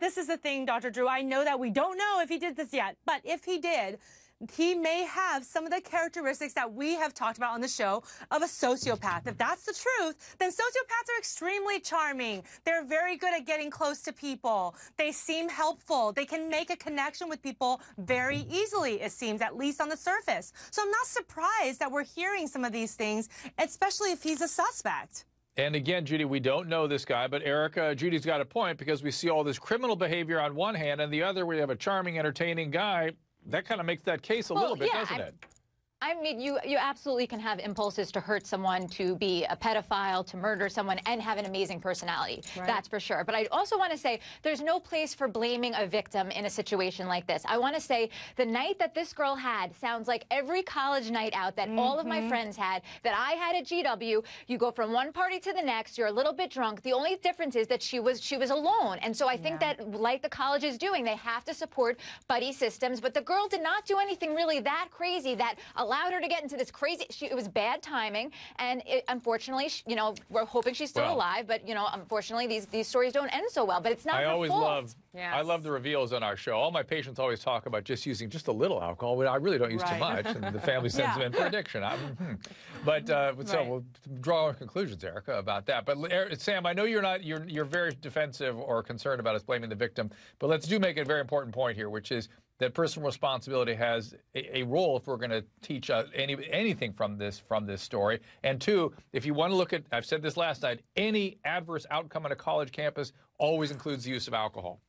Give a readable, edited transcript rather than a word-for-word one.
this is the thing, Dr. Drew. I know that we don't know if he did this yet, but if he did, he may have some of the characteristics that we have talked about on the show of a sociopath. If that's the truth, then sociopaths are extremely charming. They're very good at getting close to people. They seem helpful. They can make a connection with people very easily, it seems, at least on the surface. So I'm not surprised that we're hearing some of these things, especially if he's a suspect. And again, Judy, we don't know this guy, but Erica, Judy's got a point, because we see all this criminal behavior on one hand, and the other, we have a charming, entertaining guy. That kind of makes that case a little bit, doesn't it? I mean, you absolutely can have impulses to hurt someone, to be a pedophile, to murder someone, and have an amazing personality. Right. That's for sure. But I also want to say there's no place for blaming a victim in a situation like this. I want to say the night that this girl had sounds like every college night out that all of my friends had, that I had at GW. You go from one party to the next, you're a little bit drunk. The only difference is that she was alone. And so I think that, like the college is doing, they have to support buddy systems. But the girl did not do anything really that crazy that allowed her to get into this crazy. It was bad timing, and unfortunately, you know, we're hoping she's still alive. But you know, unfortunately, these stories don't end so well. But it's not her fault. I love the reveals on our show. All my patients always talk about just using just a little alcohol. I really don't use too much, and the family sends them in for addiction. But so we'll draw our conclusions, Erica, about that. But Sam, I know you're very defensive or concerned about us blaming the victim, but let's make a very important point here, which is that personal responsibility has a role if we're going to teach anything from this story. And two, if you want to look at, I've said this last night, any adverse outcome on a college campus always includes the use of alcohol.